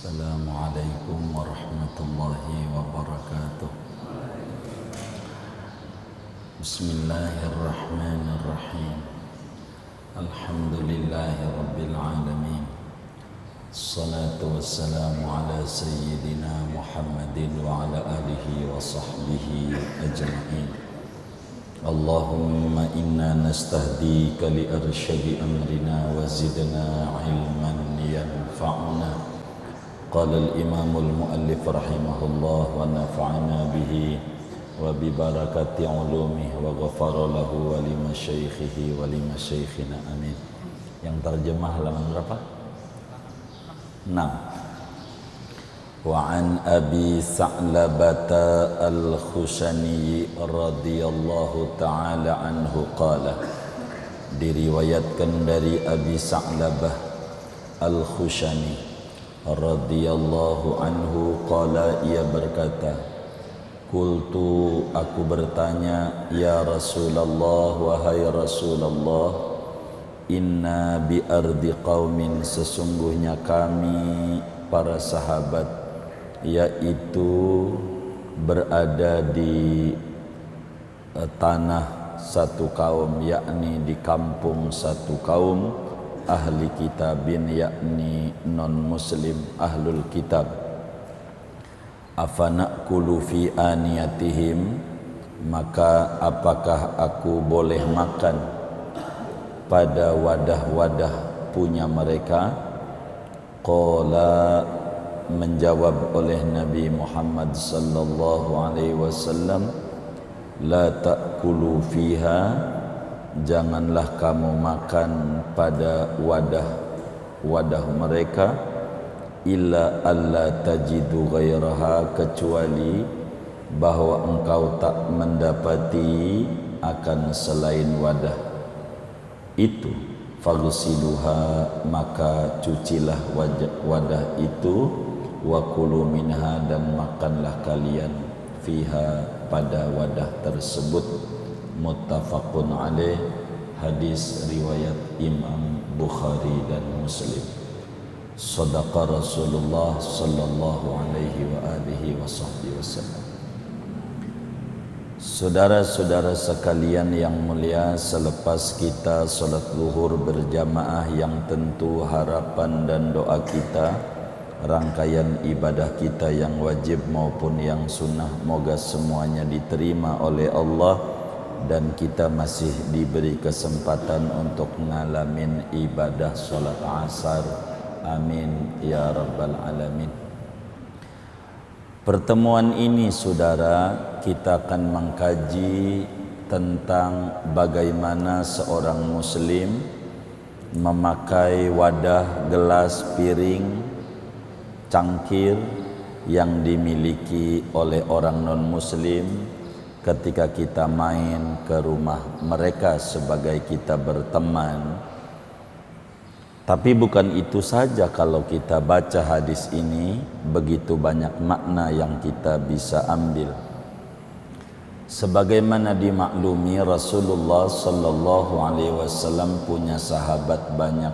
Assalamualaikum warahmatullahi wabarakatuh. Bismillahirrahmanirrahim. Alhamdulillahi rabbil alamin. Assalatu wassalamu ala sayyidina Muhammadin wa ala alihi wa sahbihi ajma'in. Allahumma inna nastahdika li arsyadi amrina wa zidna ilman yanfa'una. Qala al-imam al-muallif rahimahullah wa nafa'ana bihi wa bi barakati ulumihi wa ghafara lahu wa li masyaikhihi wa li masyaikhina amin. Yang terjemah halaman berapa? 6. Wa an Abi Sa'labata al-Khushani radhiyallahu ta'ala anhu qala, diriwayatkan dari Abi Sa'labah al-Khushani radhiyallahu anhu qala, ia berkata, qultu, aku bertanya, ya Rasulullah, wahai Rasulullah, inna bi ardi qaumin, sesungguhnya kami para sahabat, yaitu berada di tanah satu kaum, yakni di kampung satu kaum ahli kitabin, yakni non muslim, ahlul kitab. Afana'kulu fi aniyatihim, maka apakah aku boleh makan pada wadah-wadah punya mereka? Qala, menjawab oleh Nabi Muhammad sallallahu alaihi wasallam, la ta'kulu fiha, janganlah kamu makan pada wadah mereka, illa alla tajidu ghairaha, kecuali bahwa engkau tak mendapati akan selain wadah itu. Faghsiluha, maka cucilah wadah itu, wa kulu minha, dan makanlah kalian fiha, pada wadah tersebut. Muttafaqun alaih, hadis riwayat Imam Bukhari dan Muslim. Sadaqa Rasulullah sallallahu alaihi wa alihi wasallam. Saudara-saudara sekalian yang mulia, selepas kita salat zuhur berjamaah, yang tentu harapan dan doa kita, rangkaian ibadah kita yang wajib maupun yang sunnah, moga semuanya diterima oleh Allah, dan kita masih diberi kesempatan untuk ngalamin ibadah salat asar. Amin ya rabbal alamin. Pertemuan ini, saudara, kita akan mengkaji tentang bagaimana seorang muslim memakai wadah, gelas, piring, cangkir yang dimiliki oleh orang non muslim ketika kita main ke rumah mereka sebagai kita berteman. Tapi bukan itu saja, kalau kita baca hadis ini, begitu banyak makna yang kita bisa ambil. Sebagaimana dimaklumi, Rasulullah sallallahu alaihi wasallam punya sahabat banyak,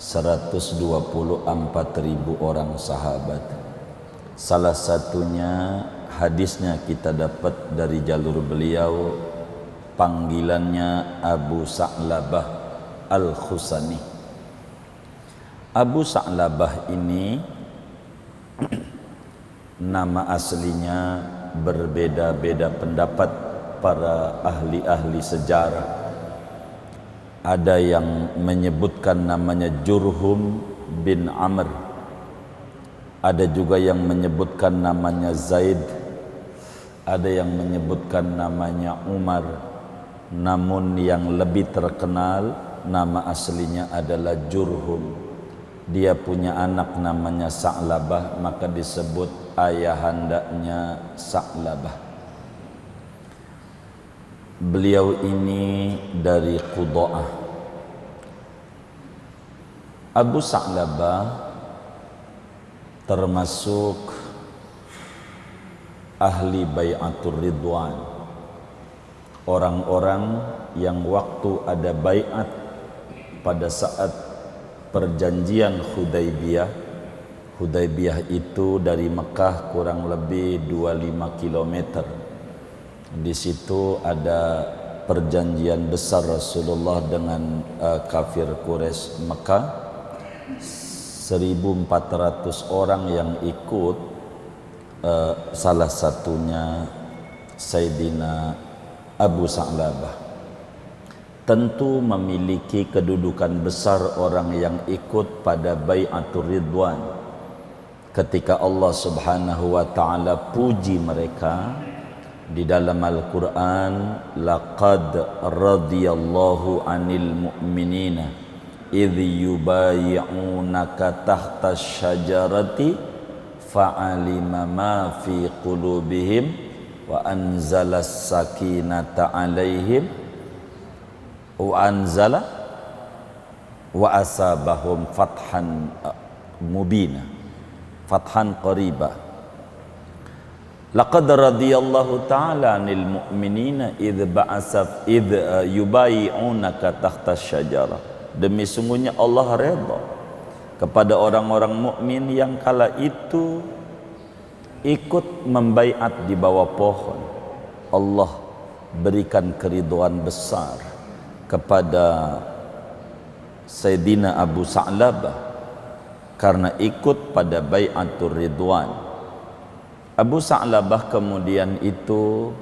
124.000 orang sahabat. Salah satunya hadisnya kita dapat dari jalur beliau, panggilannya Abu Sa'labah al-Khushani. Abu Sa'labah ini nama aslinya berbeda-beda pendapat para ahli-ahli sejarah. Ada yang menyebutkan namanya Jurhum bin Amr, ada juga yang menyebutkan namanya Zaid, ada yang menyebutkan namanya Umar. Namun yang lebih terkenal, nama aslinya adalah Jurhum. Dia punya anak namanya Sa'labah, maka disebut ayahandanya Sa'labah. Beliau ini dari Qudha'ah. Abu Sa'labah termasuk ahli Bai'atur Ridwan, orang-orang yang waktu ada bai'at pada saat perjanjian Hudaybiyah, Hudaybiyah itu dari Mekah kurang lebih 25 km. Di situ ada perjanjian besar Rasulullah dengan kafir Quraisy Mekah. 1.400 orang yang ikut, salah satunya Sayyidina Abu Sa'labah. Tentu memiliki kedudukan besar orang yang ikut pada Bai'atur Ridwan. Ketika Allah Subhanahu wa taala puji mereka di dalam Al-Qur'an, laqad radiyallahu 'anil mu'minina idh yubayyi'unaka tahta syajarati fa'alima ma fi qulubihim wa anzalas sakinata 'alaihim wa anzala wa asabahum fathan mubina, fathan qariba. Laqad radiyallahu ta'ala 'anil mu'minina idh yubayyi'unaka tahta syajarah. Demi sungguhnya Allah redha kepada orang-orang mukmin yang kala itu ikut membaiat di bawah pohon. Allah berikan keridhaan besar kepada Sayyidina Abu Sa'labah karena ikut pada Bai'atur Ridwan. Abu Sa'labah kemudian itu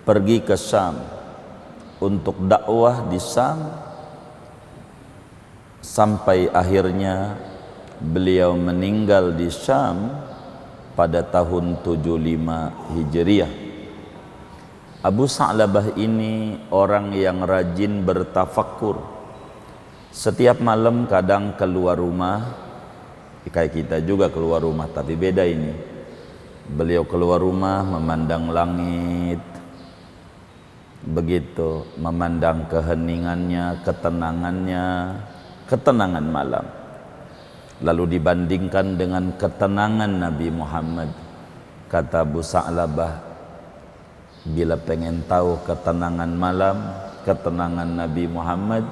pergi ke Syam untuk dakwah di Syam, sampai akhirnya beliau meninggal di Syam pada tahun 75 Hijriah. Abu Sa'labah ini orang yang rajin bertafakkur. Setiap malam kadang keluar rumah, kayak kita juga keluar rumah, tapi beda ini. Beliau keluar rumah memandang langit, begitu, memandang keheningannya, ketenangan malam. Lalu dibandingkan dengan ketenangan Nabi Muhammad. Kata Abu Sa'labah, bila pengen tahu ketenangan malam, ketenangan Nabi Muhammad,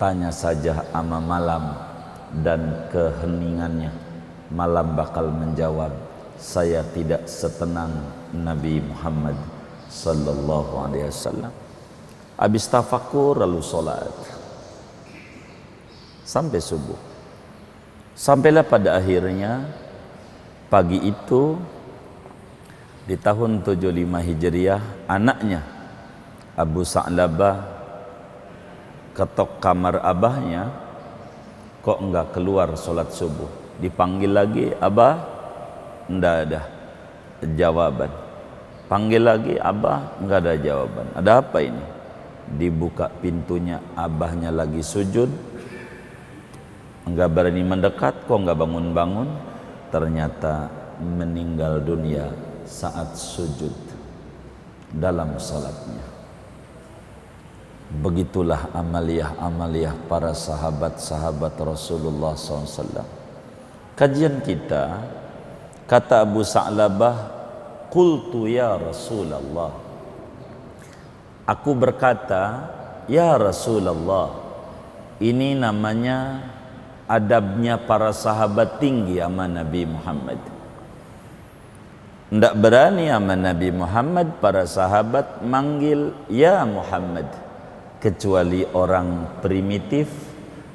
tanya saja ama malam dan keheningannya. Malam bakal menjawab, saya tidak setenang Nabi Muhammad sallallahu alaihi wasallam. Habis tafakur lalu salat sampai subuh. Sampailah pada akhirnya pagi itu di tahun 75 Hijriah, anaknya Abu Sa'labah ketok kamar abahnya, kok enggak keluar sholat subuh. Dipanggil lagi, abah, enggak ada jawaban. Panggil lagi, abah, enggak ada jawaban. Ada apa ini? Dibuka pintunya, abahnya lagi sujud, enggak berani mendekat, kok enggak bangun-bangun. Ternyata meninggal dunia saat sujud dalam salatnya. Begitulah amaliyah-amaliyah para sahabat-sahabat Rasulullah SAW. Kajian kita, kata Abu Sa'labah, qultu ya Rasulullah, aku berkata, ya Rasulullah. Ini namanya adabnya para sahabat tinggi sama Nabi Muhammad. Tidak berani sama Nabi Muhammad para sahabat manggil ya Muhammad, kecuali orang primitif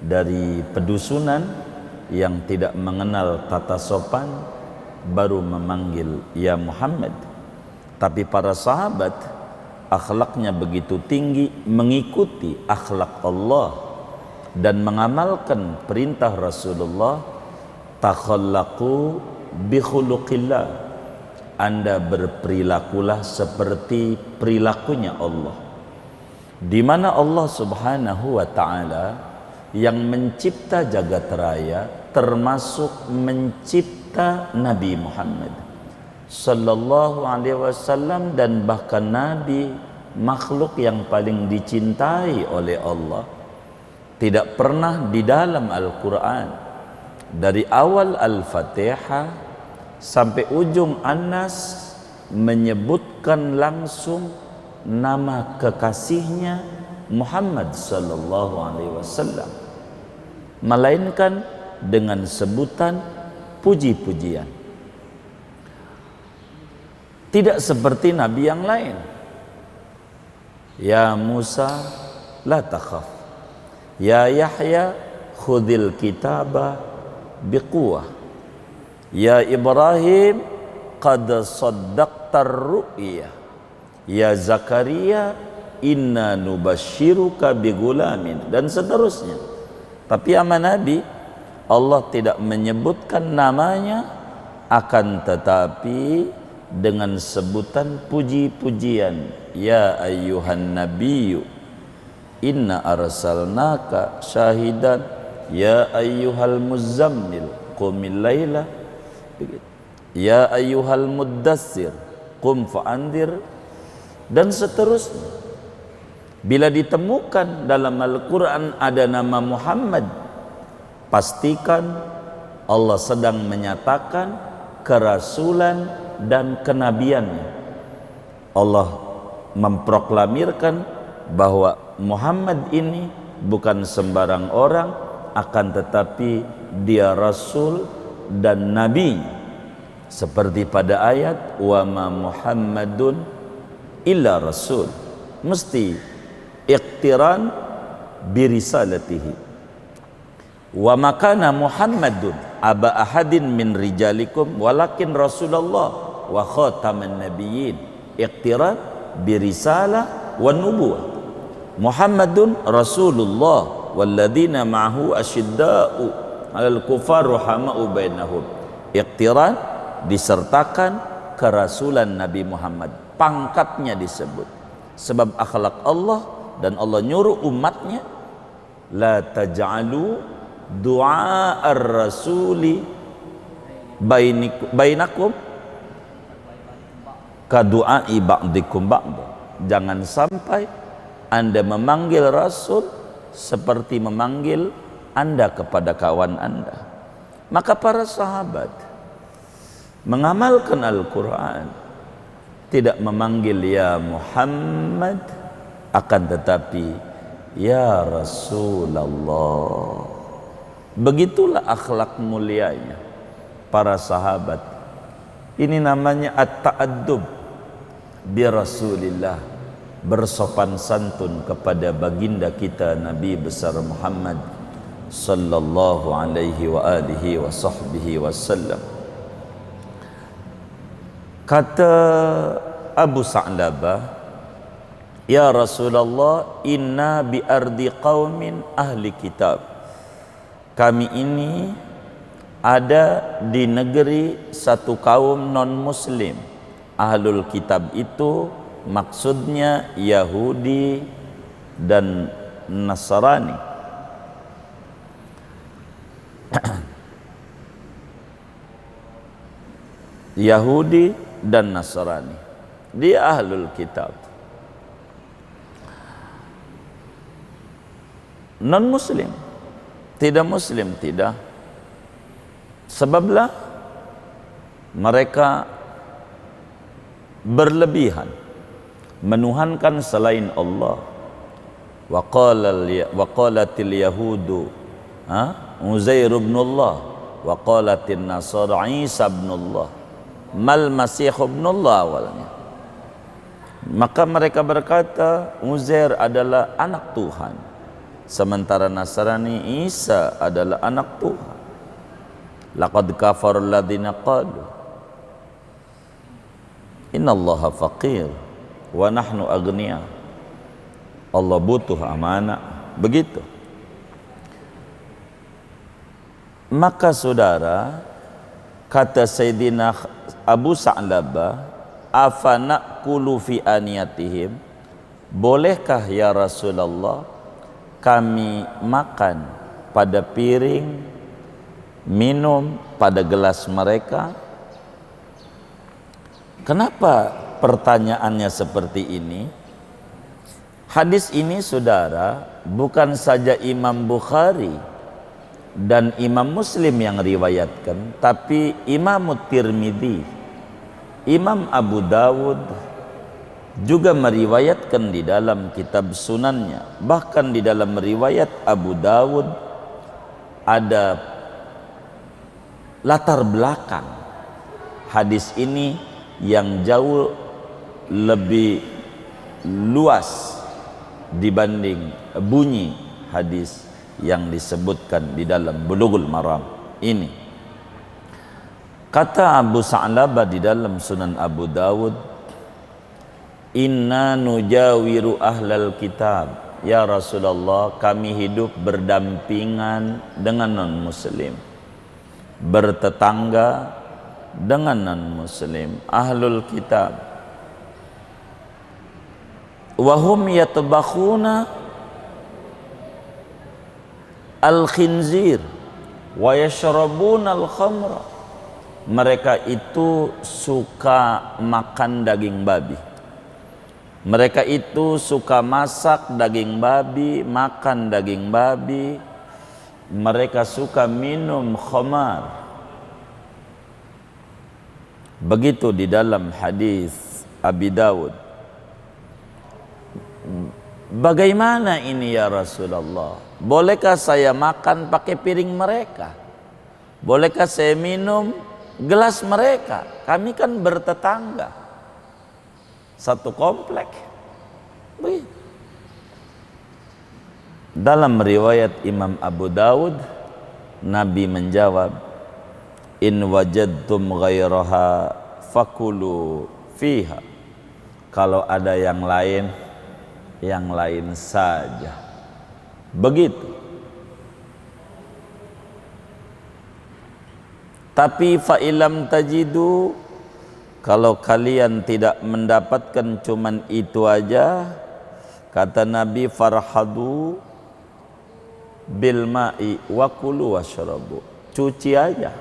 dari pedusunan yang tidak mengenal tata sopan baru memanggil ya Muhammad. Tapi para sahabat akhlaknya begitu tinggi, mengikuti akhlak Allah dan mengamalkan perintah Rasulullah. Takhallaqu bi khuluqillah, Anda berperilakulah seperti perilakunya Allah, di mana Allah Subhanahu wa ta'ala yang mencipta jagat raya, termasuk mencipta Nabi Muhammad sallallahu alaihi wasallam, dan bahkan Nabi makhluk yang paling dicintai oleh Allah. Tidak pernah di dalam Al-Quran dari awal Al-Fatihah sampai ujung An-Nas menyebutkan langsung nama kekasihnya Muhammad sallallahu alaihi wasallam, melainkan dengan sebutan puji-pujian. Tidak seperti nabi yang lain. Ya Musa la takhaf, ya Yahya khudil kitaba biquwah, ya Ibrahim qad saddaqtar ru'ya, ya Zakaria inna nubashiruka bigulamin, dan seterusnya. Tapi sama Nabi Allah tidak menyebutkan namanya, akan tetapi dengan sebutan puji-pujian. Ya ayyuhan nabiyyu inna arsalnaka syahidan, ya ayyuhal muzammil qumil laila, ya ayyuhal muddassir qum fa'andir, dan seterusnya. Bila ditemukan dalam Al-Quran ada nama Muhammad, pastikan Allah sedang menyatakan kerasulan dan kenabiannya. Allah memproklamirkan bahwa Muhammad ini bukan sembarang orang, akan tetapi dia rasul dan nabi. Seperti pada ayat wa ma Muhammadun illa rasul, mesti iqtiran birisalatihi. Wa makana Muhammadun aba ahadin min rijalikum walakin Rasulullah wa khataman nabiyyin, iqtiran birisalah wa nubuwah. Muhammadun Rasulullah walladzina ma'ahu asyidda'u 'alal kufar rahama'u bainahum, iqtiran disertakan kerasulan Nabi Muhammad, pangkatnya disebut. Sebab akhlak Allah, dan Allah nyuruh umatnya, la taj'alu du'a ar-rasuli bainakum ka du'ai ba'dikum ba'da. Jangan sampai Anda memanggil Rasul seperti memanggil Anda kepada kawan Anda. Maka para sahabat mengamalkan Al-Quran, tidak memanggil ya Muhammad, akan tetapi ya Rasulullah. Begitulah akhlak mulianya para sahabat. Ini namanya at-ta'addub bi Rasulillah, bersopan santun kepada baginda kita Nabi besar Muhammad sallallahu alaihi wa alihi wa sahbihi wasallam. Kata Abu Sa'labah, ya Rasulullah, inna bi ardi qaumin ahli kitab. Kami ini ada di negeri satu kaum non muslim. Ahlul kitab itu maksudnya Yahudi dan Nasrani. Yahudi dan Nasrani, dia ahlul kitab. Non muslim, tidak muslim, tidak. Sebablah mereka berlebihan menuhankan selain Allah. Wa qalatil yahudu Uzair ibn Allah, wa qalatin nasara Isa ibn Allah, mal masih ibn Allah awalnya. Maka mereka berkata Uzair adalah anak Tuhan, sementara Nasrani Isa adalah anak Tuhan. Laqad kafara alladziina qalu innallaha faqir wa nahnu aghnia. Allah butuh amanah, begitu. Maka saudara, kata Sayyidina Abu Sa'labah, afanaqulu fi aniyatihim, bolehkah ya Rasulullah kami makan pada piring, minum pada gelas mereka? Kenapa pertanyaannya seperti ini? Hadis ini saudara, bukan saja Imam Bukhari dan Imam Muslim yang riwayatkan, tapi Imam Tirmidzi, Imam Abu Dawud juga meriwayatkan di dalam kitab sunannya. Bahkan di dalam riwayat Abu Dawud ada latar belakang hadis ini yang jauh lebih luas dibanding bunyi hadis yang disebutkan di dalam Bulughul Maram ini. Kata Abu Sa'labah di dalam Sunan Abu Dawud, inna nujawiru ahlal kitab, ya Rasulullah, kami hidup berdampingan dengan non-muslim, bertetangga dengan non-muslim, ahlul kitab. Wahum yatbakhuna al-khinzir wa yashrabuna al-khamra. Mereka itu suka makan daging babi. Mereka itu suka masak daging babi, makan daging babi. Mereka suka minum khamar. Begitu di dalam hadis Abi Dawud. Bagaimana ini ya Rasulullah? Bolehkah saya makan pakai piring mereka? Bolehkah saya minum gelas mereka? Kami kan bertetangga, satu komplek. Begitu. Dalam riwayat Imam Abu Dawud, Nabi menjawab, in wajadtum ghairaha fakulu fiha. Kalau ada yang lain saja. Begitu. Tapi fa'ilam tajidu, kalau kalian tidak mendapatkan cuman itu aja, kata Nabi, farhadu bil ma'i wa kulu washrabu. Cuci aja,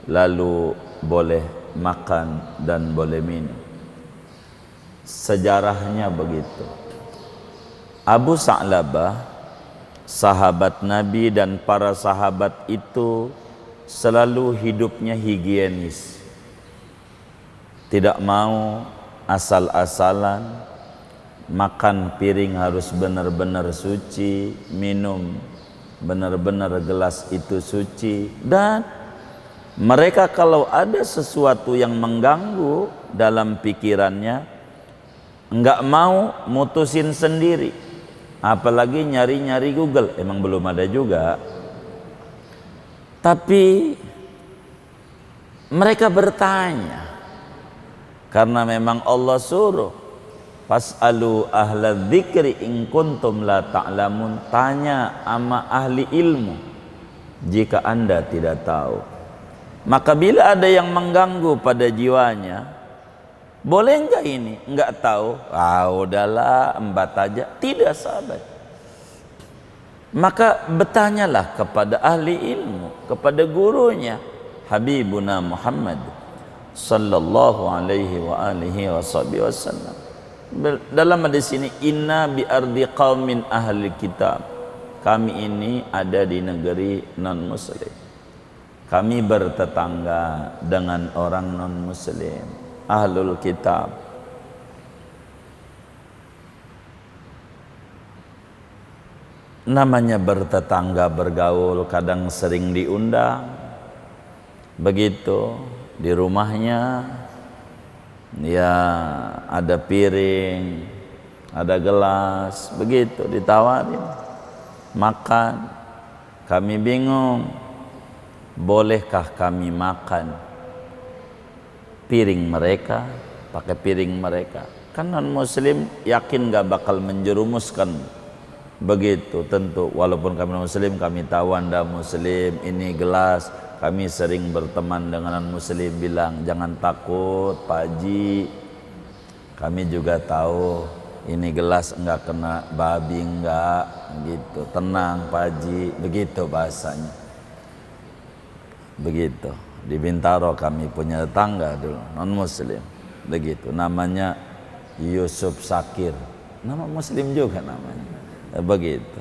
lalu boleh makan dan boleh minum. Sejarahnya begitu. Abu Sa'labah, sahabat Nabi dan para sahabat itu selalu hidupnya higienis. Tidak mau asal-asalan, makan piring harus benar-benar suci, minum benar-benar gelas itu suci. Dan mereka kalau ada sesuatu yang mengganggu dalam pikirannya, enggak mau mutusin sendiri. Apalagi nyari-nyari Google, emang belum ada juga. Tapi mereka bertanya, karena memang Allah suruh, fas'alu ahla dzikri in kuntum la ta'lamun. Tanya sama ahli ilmu jika Anda tidak tahu. Maka bila ada yang mengganggu pada jiwanya, boleh enggak ini? Enggak tahu. Udahlah, embat aja. Tidak, sahabat. Maka bertanyalah kepada ahli ilmu, kepada gurunya, Habibuna Muhammad sallallahu alaihi wa alihi wasallam. Dalam hadis ini, inna bi ardi qaumin ahli kitab. Kami ini ada di negeri non-muslim. Kami bertetangga dengan orang non-muslim, ahlul kitab. Namanya bertetangga, bergaul, kadang sering diundang. Begitu di rumahnya, ya ada piring, ada gelas, begitu ditawarin makan. Kami bingung, bolehkah kami makan piring mereka, pakai piring mereka? Kan non muslim yakin gak bakal menjerumuskan. Begitu tentu, walaupun kami muslim, kami tahu Anda muslim, ini gelas. Kami sering berteman dengan non-muslim, bilang jangan takut Pak Haji, kami juga tahu ini gelas enggak kena babi, enggak gitu, tenang Pak Haji, begitu bahasanya. Begitu. Di Bintaro kami punya tetangga dulu non-muslim, begitu, namanya Yusuf Sakir, nama muslim juga namanya. Begitu,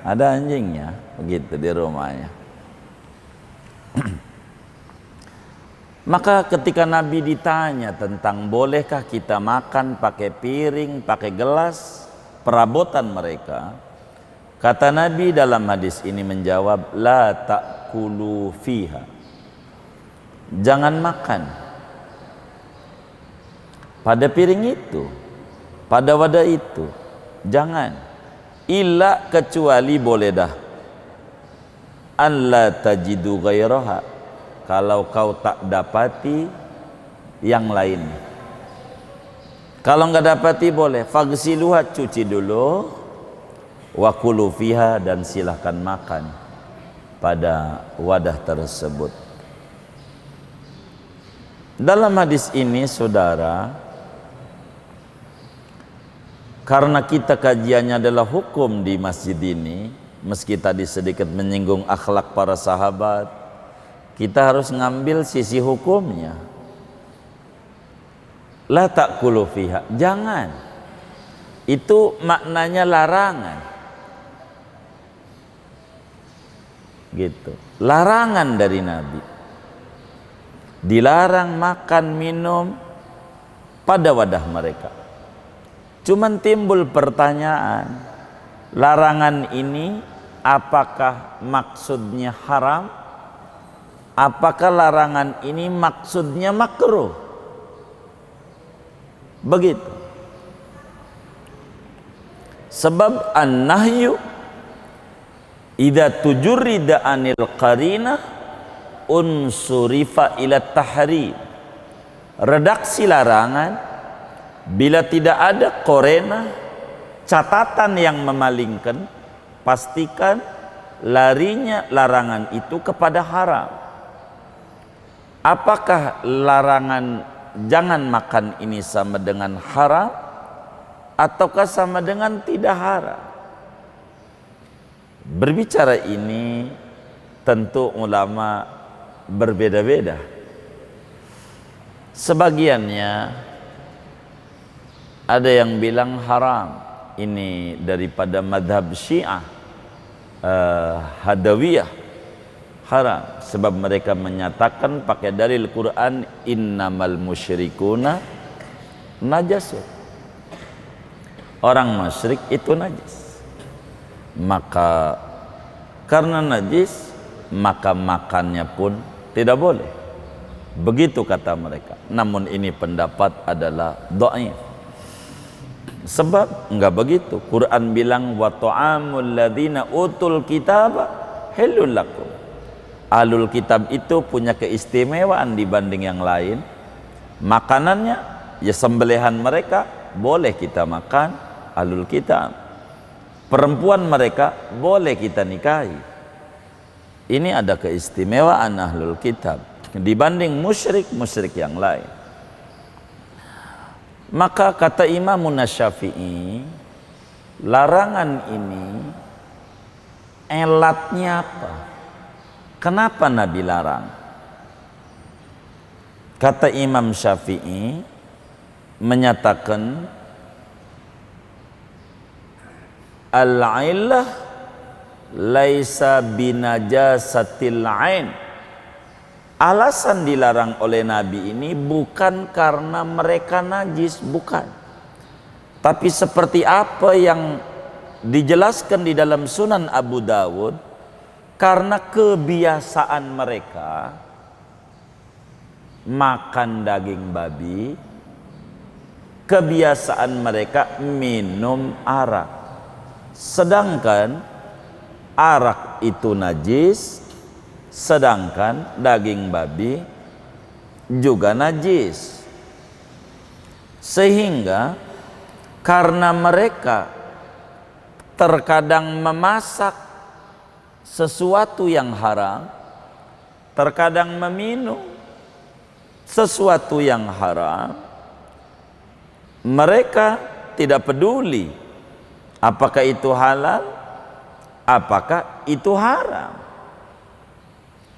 ada anjingnya, begitu di rumahnya. Maka ketika Nabi ditanya tentang bolehkah kita makan pakai piring, pakai gelas, perabotan mereka, kata Nabi dalam hadis ini menjawab, la ta'kulu fiha, jangan makan pada piring itu, pada wadah itu, jangan. Illa kecuali boleh dah. Alla tajidu ghairaha, kalau kau tak dapati yang lain. Kalau nggak dapati boleh, faghsiluha, cuci dulu, wa kulu fiha, dan silahkan makan pada wadah tersebut. Dalam hadis ini saudara, karena kita kajiannya adalah hukum di masjid ini, meski tadi sedikit menyinggung akhlak para sahabat, kita harus ngambil sisi hukumnya. La ta'kulu fiha, jangan. Itu maknanya larangan. Gitu. Larangan dari Nabi. Dilarang makan minum pada wadah mereka. Cuman timbul pertanyaan, larangan ini apakah maksudnya haram? Apakah larangan ini maksudnya makruh? Begitu. Sebab an-nahyu idza tujurrida anil qarinah unsurifa ila tahrim. Redaksi larangan bila tidak ada korena, catatan yang memalingkan, pastikan larinya larangan itu kepada haram. Apakah larangan jangan makan ini sama dengan haram ataukah sama dengan tidak haram? Berbicara ini tentu ulama berbeda-beda. Sebagiannya ada yang bilang haram, ini daripada madhab Syiah Hadawiyah, haram, sebab mereka menyatakan pakai dalil Quran, innamal musyrikuna najasun, orang musyrik itu najis. Maka karena najis, maka makannya pun tidak boleh. Begitu kata mereka. Namun ini pendapat adalah dhaif. Sebab enggak begitu. Quran bilang wa ta'amul ladzina utul kitaba halul lakum. Ahlul kitab itu punya keistimewaan dibanding yang lain. Makanannya, ya sembelihan mereka boleh kita makan, ahlul kitab. Perempuan mereka boleh kita nikahi. Ini ada keistimewaan ahlul kitab dibanding musyrik yang lain. Maka kata Imam Syafi'i, larangan ini elatnya apa? Kenapa Nabi larang? Kata Imam Syafi'i menyatakan al-illah laisa binajasatil ain. Alasan dilarang oleh Nabi ini bukan karena mereka najis, bukan. Tapi seperti apa yang dijelaskan di dalam Sunan Abu Dawud, karena kebiasaan mereka makan daging babi, kebiasaan mereka minum arak. Sedangkan arak itu najis, sedangkan daging babi juga najis. Sehingga karena mereka terkadang memasak sesuatu yang haram, terkadang meminum sesuatu yang haram, mereka tidak peduli apakah itu halal, apakah itu haram.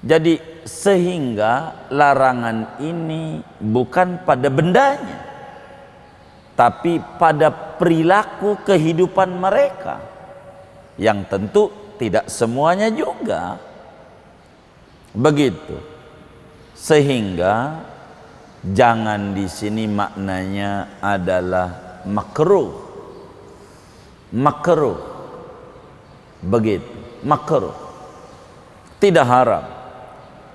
Jadi sehingga larangan ini bukan pada bendanya, tapi pada perilaku kehidupan mereka, yang tentu tidak semuanya juga begitu. Sehingga jangan di sini maknanya adalah makruh. Makruh. Begitu. Makruh. Tidak haram.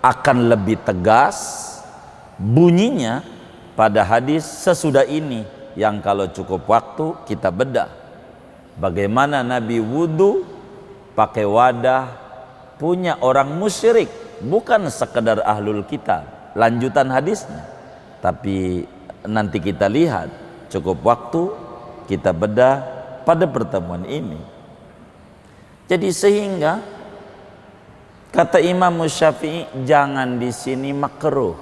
akan lebih tegas bunyinya pada hadis sesudah ini, yang kalau cukup waktu kita bedah bagaimana Nabi wudu pakai wadah punya orang musyrik, bukan sekedar ahlul kitab. Lanjutan hadisnya, tapi nanti kita lihat, cukup waktu kita bedah pada pertemuan ini. Jadi sehingga kata Imam Syafi'i, jangan di sini makruh,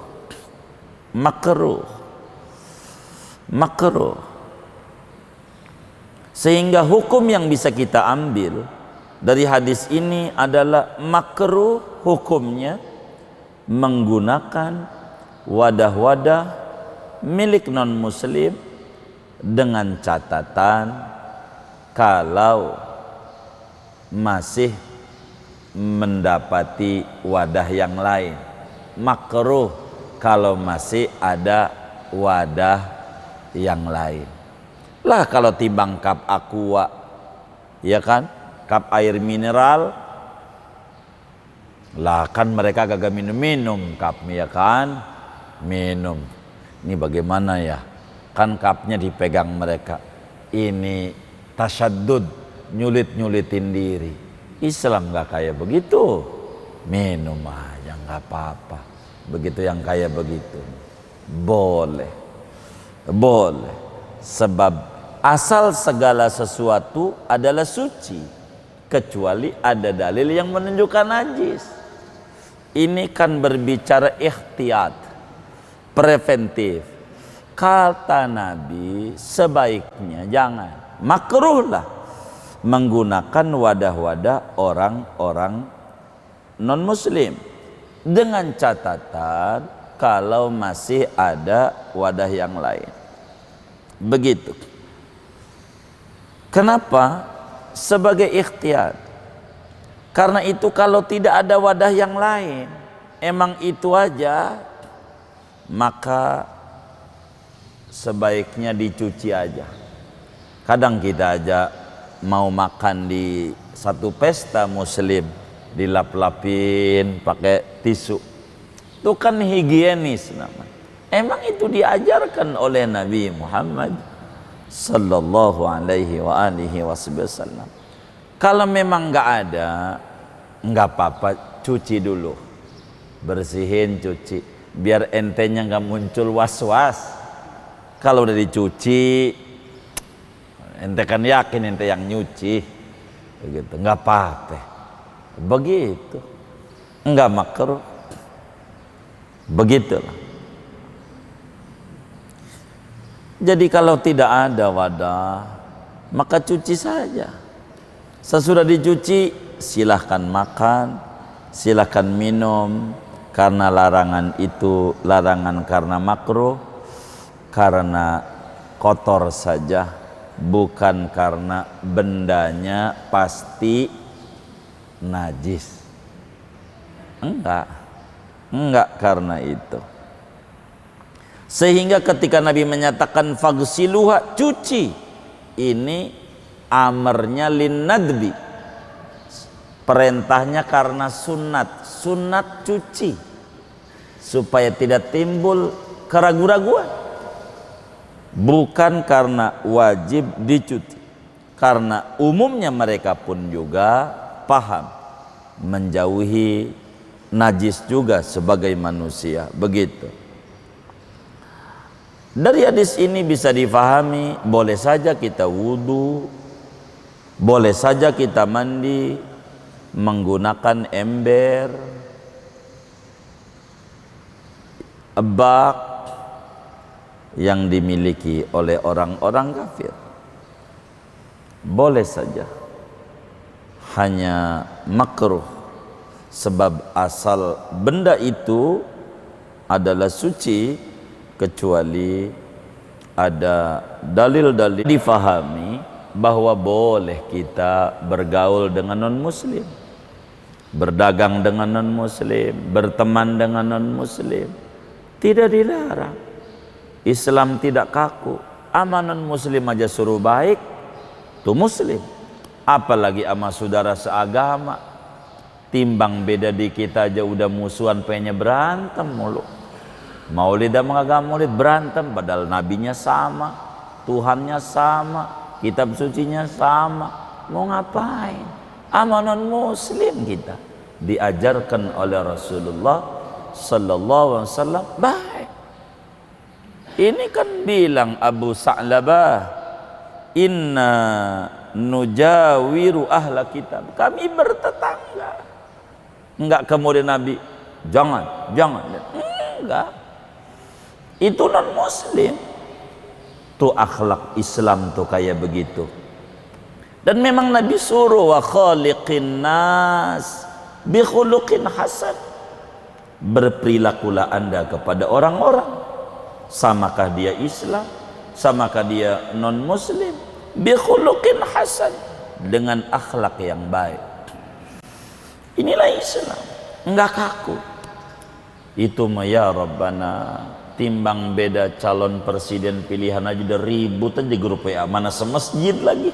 sehingga hukum yang bisa kita ambil dari hadis ini adalah makruh hukumnya menggunakan wadah-wadah milik non muslim, dengan catatan kalau masih mendapati wadah yang lain. Makruh kalau masih ada wadah yang lain. Lah kalau timbang cup aqua, ya kan, cup air mineral, lah kan mereka kagak minum cupnya, ya kan, minum. Ini bagaimana ya, kan cupnya dipegang mereka. Ini tasyadud, nyulit-nyulitin diri. Islam gak kayak begitu, minum aja gak apa-apa. Begitu yang kayak begitu boleh, sebab asal segala sesuatu adalah suci kecuali ada dalil yang menunjukkan najis. Ini kan berbicara ikhtiyat, preventif. Kata Nabi sebaiknya jangan, makruhlah menggunakan wadah-wadah orang-orang non muslim, dengan catatan kalau masih ada wadah yang lain. Begitu. Kenapa? Sebagai ikhtiyar. Karena itu kalau tidak ada wadah yang lain, emang itu aja, maka sebaiknya dicuci aja. Kadang kita aja mau makan di satu pesta muslim, dilap-lapin pakai tisu. Itu kan higienis namanya. Emang itu diajarkan oleh Nabi Muhammad sallallahu alaihi wa alihi wasallam. Kalau memang nggak ada, nggak apa-apa, cuci dulu, bersihin, cuci, biar entenya nggak muncul was-was. Kalau udah dicuci, ente kan yakin ente yang nyuci, begitu, nggak apa-apa, begitu, nggak makruh, begitulah. Jadi kalau tidak ada wadah, maka cuci saja. Sesudah dicuci, silahkan makan, silahkan minum, karena larangan itu larangan karena makruh, karena kotor saja, bukan karena bendanya pasti najis. Enggak karena itu. Sehingga ketika Nabi menyatakan fagsiluha, cuci, ini amarnya lin nadbi, perintahnya karena sunat cuci, supaya tidak timbul keraguan-raguan, bukan karena wajib dicuci. Karena umumnya mereka pun juga paham menjauhi najis juga sebagai manusia, begitu. Dari hadis ini bisa difahami, boleh saja kita wudu, boleh saja kita mandi menggunakan ember, bak yang dimiliki oleh orang-orang kafir. Boleh saja, hanya makruh sebab asal benda itu adalah suci, kecuali ada dalil-dalil difahami bahwa boleh kita bergaul dengan non-muslim, berdagang dengan non-muslim, berteman dengan non-muslim, tidak dilarang. Islam tidak kaku. Ama non-muslim aja suruh baik, itu muslim, apalagi ama saudara seagama. Timbang beda dikit aja udah musuhan, pengennya berantem mulu. Maulid dan mengagam maulid berantem, padahal nabinya sama, Tuhannya sama, kitab sucinya sama. Mau ngapain? Amanon muslim kita diajarkan oleh Rasulullah sallallahu alaihi wasallam baik. Ini kan bilang Abu Sa'labah, inna nujawiru ahla kitab, kami bertetangga. Enggak kemudian Nabi jangan enggak, itu non muslim. Tuh akhlak Islam tuh kayak begitu. Dan memang Nabi suruh wa khaliqin nas bi khuluqin hasan, berperilakulah anda kepada orang-orang, samakah dia Islam, samakah dia non muslim, bi khuluqin hasan, dengan akhlak yang baik. Inilah Islam, enggak kaku. Itu mah ya Rabbana, timbang beda calon presiden pilihan aja udah ribut aja grup WA, mana semasjid lagi.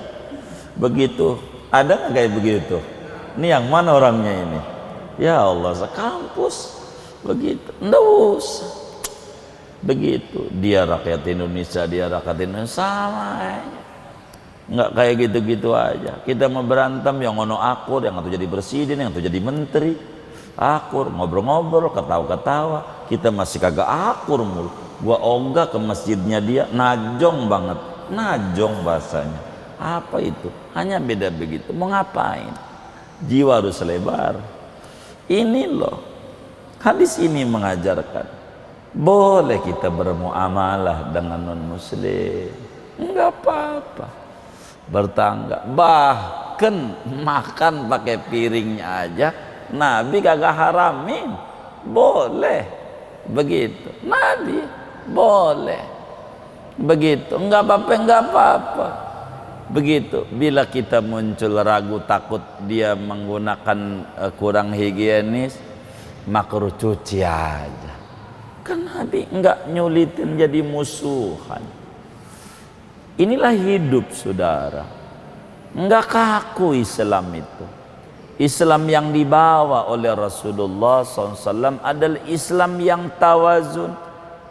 Begitu, ada nggak kayak begitu? Ini yang mana orangnya ini? Ya Allah, sekampus begitu, nggak usah begitu. Dia rakyat Indonesia, dia rakyat Indonesia, sama aja. Nggak kayak gitu-gitu aja. Kita mau berantem yang ngono akur, yang atau jadi presiden, yang atau jadi menteri, akur, ngobrol-ngobrol, ketawa-ketawa. Kita masih kagak akur mulu. Gua ogah ke masjidnya dia, najong banget, najong bahasanya. Apa itu? Hanya beda begitu. Mau ngapain? Jiwa harus lebar. Ini loh, hadis ini mengajarkan boleh kita bermuamalah dengan non muslim, enggak apa-apa, bertangga. Bahkan makan pakai piringnya aja Nabi kagak haramin, boleh begitu. Nabi boleh begitu, enggak apa-apa begitu. Bila kita muncul ragu takut dia menggunakan kurang higienis, makruh cuci aja. Kan Nabi enggak nyulitin jadi musuhan. Inilah hidup saudara, enggak kaku Islam itu. Islam yang dibawa oleh Rasulullah SAW adalah Islam yang tawazun,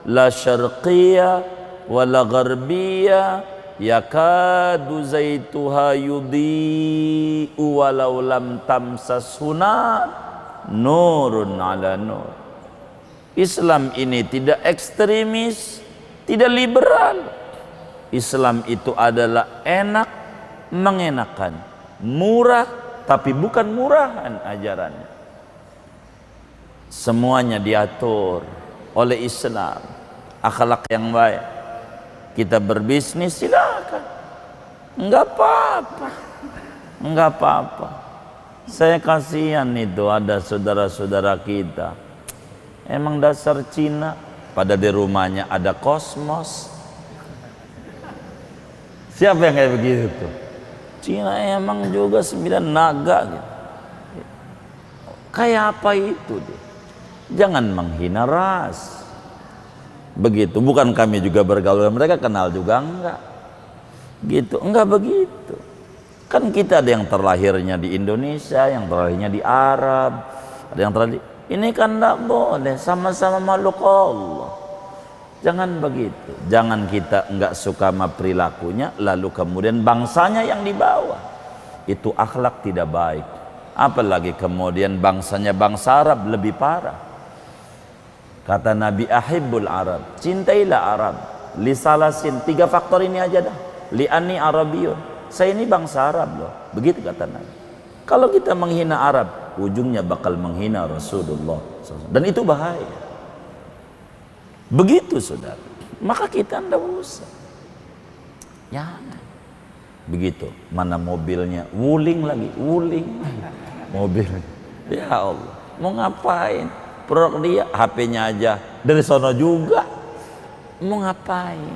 la syarqiyah wala gharbiyah, yakadu zaituha yudhi'u walau lam tamsashu nar, nurun ala nur. Islam ini tidak ekstremis, tidak liberal. Islam itu adalah enak, mengenakan, murah, tapi bukan murahan ajarannya. Semuanya diatur oleh Islam, akhlak yang baik. Kita berbisnis silakan, enggak apa-apa. Saya kasihan itu ada saudara-saudara kita, emang dasar Cina, pada di rumahnya ada kosmos. Siapa yang kayak begitu? Cina emang juga 9 naga gitu. Kayak apa itu dia? Jangan menghina ras. Begitu, bukan kami juga bergaul dengan mereka, kenal juga enggak. Gitu, enggak begitu. Kan kita ada yang terlahirnya di Indonesia, yang terlahirnya di Arab, ada yang terlahir. Ini kan enggak boleh, sama-sama makhluk Allah. Jangan begitu. Jangan kita enggak suka sama perilakunya, lalu kemudian bangsanya yang dibawa. Itu akhlak tidak baik. Apalagi kemudian bangsanya bangsa Arab lebih parah. Kata Nabi, ahibbul Arab, cintailah Arab, li salasin, 3 faktor ini aja dah. Li anni Arabiyun, saya ini bangsa Arab loh. Begitu kata Nabi. Kalau kita menghina Arab, ujungnya bakal menghina Rasulullah SAW. Dan itu bahaya. Begitu saudara. Maka kita ndak usah. Ya. Begitu. Mana mobilnya? Wuling lagi, wuling. Mobilnya. Ya Allah. Mau ngapain? Produk dia, HP-nya aja dari sono juga. Mau ngapain?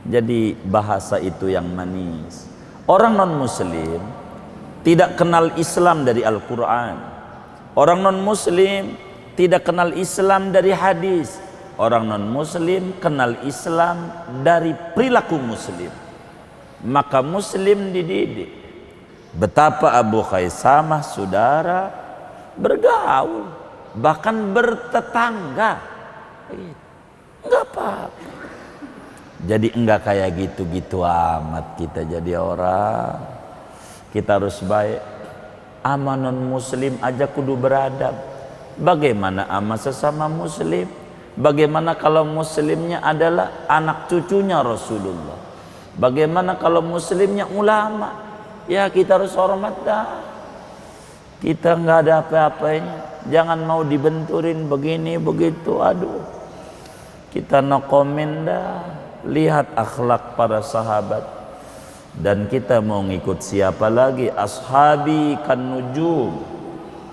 Jadi bahasa itu yang manis. Orang non muslim tidak kenal Islam dari Al-Quran. Orang non muslim tidak kenal Islam dari hadis. Orang non muslim kenal Islam dari perilaku muslim. Maka muslim dididik. Betapa Abu Khaisamah saudara bergaul, bahkan bertetangga. Enggak apa-apa. Jadi enggak kayak gitu-gitu amat kita jadi orang. Kita harus baik. Ama non muslim aja kudu beradab. Bagaimana ama sesama muslim? Bagaimana kalau muslimnya adalah anak cucunya Rasulullah? Bagaimana kalau muslimnya ulama? Ya kita harus hormat dah. Kita nggak ada apa-apanya. Jangan mau dibenturin begini begitu. Aduh. Kita no komen dah. Lihat akhlak para sahabat. Dan kita mau ngikut siapa lagi? Ashabi kan nujum.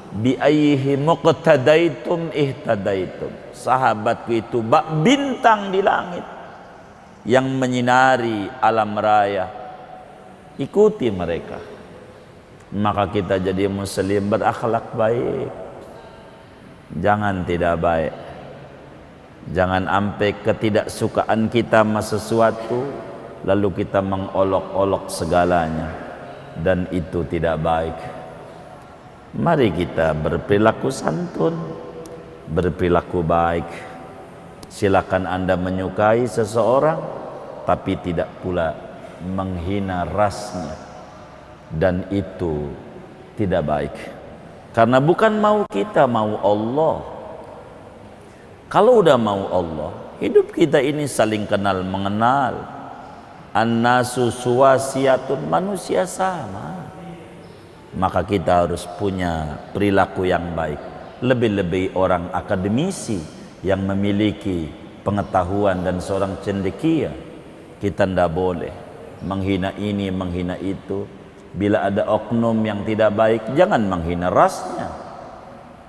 Bi ayyihi muqtadaitum ihtadaitum. Sahabatku itu bak bintang di langit yang menyinari alam raya. Ikuti mereka. Maka kita jadi muslim berakhlak baik. Jangan tidak baik. Jangan sampai ketidaksukaan kita sama sesuatu lalu kita mengolok-olok segalanya, dan itu tidak baik. Mari kita berperilaku santun, berperilaku baik. Silakan Anda menyukai seseorang, tapi tidak pula menghina rasnya, dan itu tidak baik. Karena bukan mau kita, mau Allah. Kalau udah mau Allah, hidup kita ini saling kenal mengenal. An-nasu suwasiyatun, manusia sama. Maka kita harus punya perilaku yang baik. Lebih-lebih orang akademisi yang memiliki pengetahuan dan seorang cendekia, kita tidak boleh menghina ini, menghina itu. Bila ada oknum yang tidak baik, jangan menghina rasnya.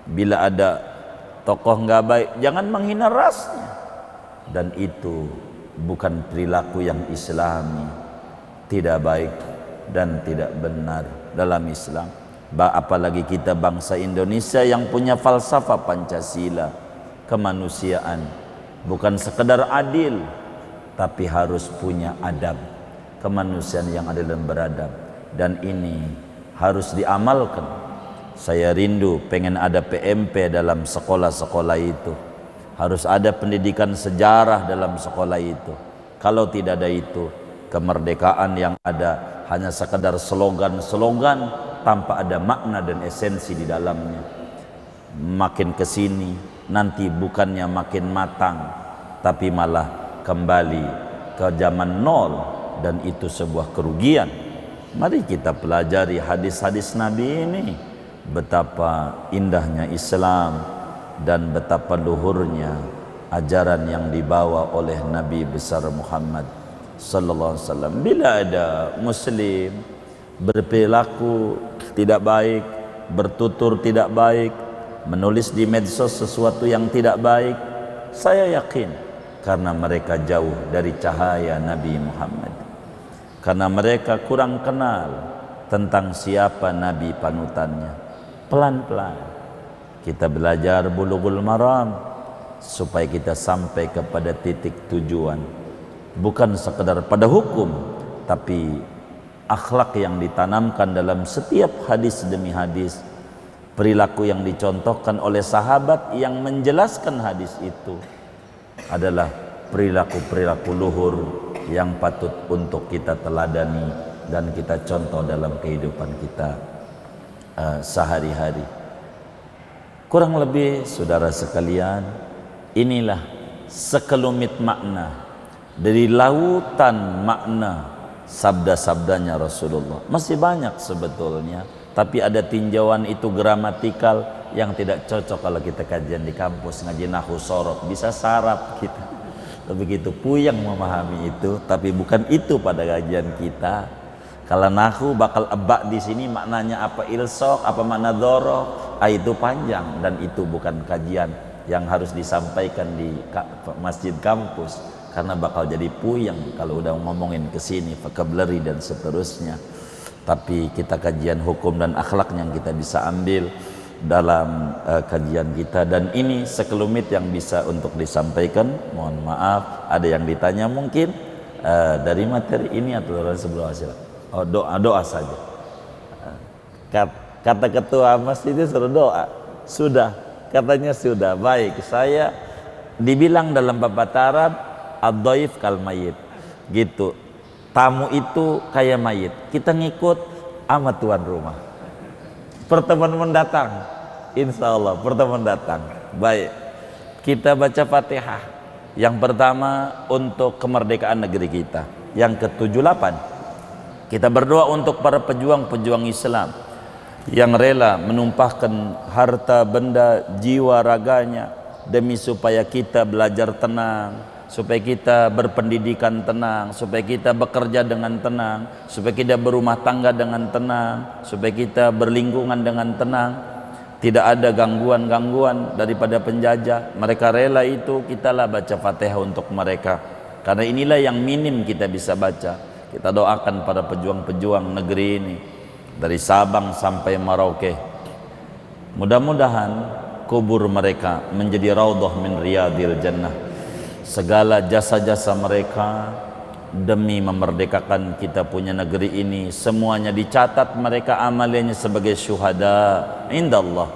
Bila ada tokoh nggak baik, jangan menghina rasnya. Dan itu bukan perilaku yang islami, tidak baik dan tidak benar dalam Islam. Apalagi kita bangsa Indonesia yang punya falsafah Pancasila, kemanusiaan, bukan sekedar adil, tapi harus punya adab, kemanusiaan yang adil dan beradab. Dan ini harus diamalkan. Saya rindu pengen ada PMP dalam sekolah-sekolah itu. Harus ada pendidikan sejarah dalam sekolah itu. Kalau tidak ada itu, kemerdekaan yang ada hanya sekedar slogan-slogan tanpa ada makna dan esensi di dalamnya. Makin kesini nanti bukannya makin matang, tapi malah kembali ke zaman nol, dan itu sebuah kerugian. Mari kita pelajari hadis-hadis Nabi ini, betapa indahnya Islam dan betapa luhurnya ajaran yang dibawa oleh Nabi besar Muhammad sallallahu alaihi wasallam. Bila ada muslim berperilaku tidak baik, bertutur tidak baik, menulis di medsos sesuatu yang tidak baik, saya yakin karena mereka jauh dari cahaya Nabi Muhammad, karena mereka kurang kenal tentang siapa Nabi panutannya. Pelan-pelan kita belajar Bulughul Maram supaya kita sampai kepada titik tujuan, bukan sekedar pada hukum, tapi akhlak yang ditanamkan dalam setiap hadis demi hadis, perilaku yang dicontohkan oleh sahabat yang menjelaskan hadis itu adalah perilaku-perilaku luhur yang patut untuk kita teladani dan kita contoh dalam kehidupan kita sehari-hari. Kurang lebih saudara sekalian, inilah sekelumit makna dari lautan makna sabda-sabdanya Rasulullah. Masih banyak sebetulnya, tapi ada tinjauan itu gramatikal yang tidak cocok kalau kita kajian di kampus ngaji nahwu sorok, bisa sarap kita. Begitu puyeng memahami itu, tapi bukan itu pada kajian kita. Kalau nahwu bakal ebak di sini maknanya apa ilsok, apa makna dhoroh, itu panjang, dan itu bukan kajian yang harus disampaikan di masjid kampus, karena bakal jadi puyeng kalau udah ngomongin ke sini vocabulary dan seterusnya. Tapi kita kajian hukum dan akhlak yang kita bisa ambil dalam kajian kita, dan ini sekelumit yang bisa untuk disampaikan. Mohon maaf ada yang ditanya mungkin dari materi ini atau dari sebelum hasil. Oh, doa saja. Kata ketua masjid itu suruh doa. Sudah, katanya sudah. Baik, saya dibilang dalam pepatah Arab, ad-dhaif kal mayit. Gitu. Tamu itu kayak mayit. Kita ngikut sama tuan rumah. Pertemuan mendatang, insya Allah pertemuan datang. Baik, kita baca Fatihah. Yang pertama untuk kemerdekaan negeri kita. Yang ke-78, kita berdoa untuk para pejuang-pejuang Islam yang rela menumpahkan harta, benda, jiwa, raganya demi supaya kita belajar tenang, supaya kita berpendidikan tenang, supaya kita bekerja dengan tenang, supaya kita berumah tangga dengan tenang, supaya kita berlingkungan dengan tenang, tidak ada gangguan-gangguan daripada penjajah. Mereka rela itu, kitalah baca Fatihah untuk mereka, karena inilah yang minim kita bisa baca. Kita doakan para pejuang-pejuang negeri ini dari Sabang sampai Merauke, mudah-mudahan kubur mereka menjadi raudhah min riyadil jannah. Segala jasa-jasa mereka demi memerdekakan kita punya negeri ini, semuanya dicatat mereka amalnya sebagai syuhada indallah,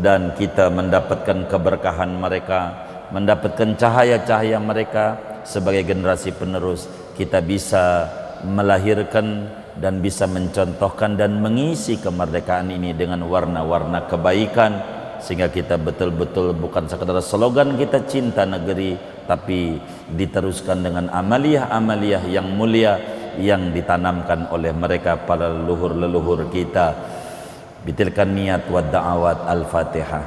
dan kita mendapatkan keberkahan mereka, mendapatkan cahaya-cahaya mereka sebagai generasi penerus. Kita bisa melahirkan dan bisa mencontohkan dan mengisi kemerdekaan ini dengan warna-warna kebaikan, sehingga kita betul-betul bukan sekadar slogan kita cinta negeri, tapi diteruskan dengan amaliyah-amaliyah yang mulia yang ditanamkan oleh mereka para leluhur-leluhur kita. Bitilkan niat wa da'awat. Al-Fatihah.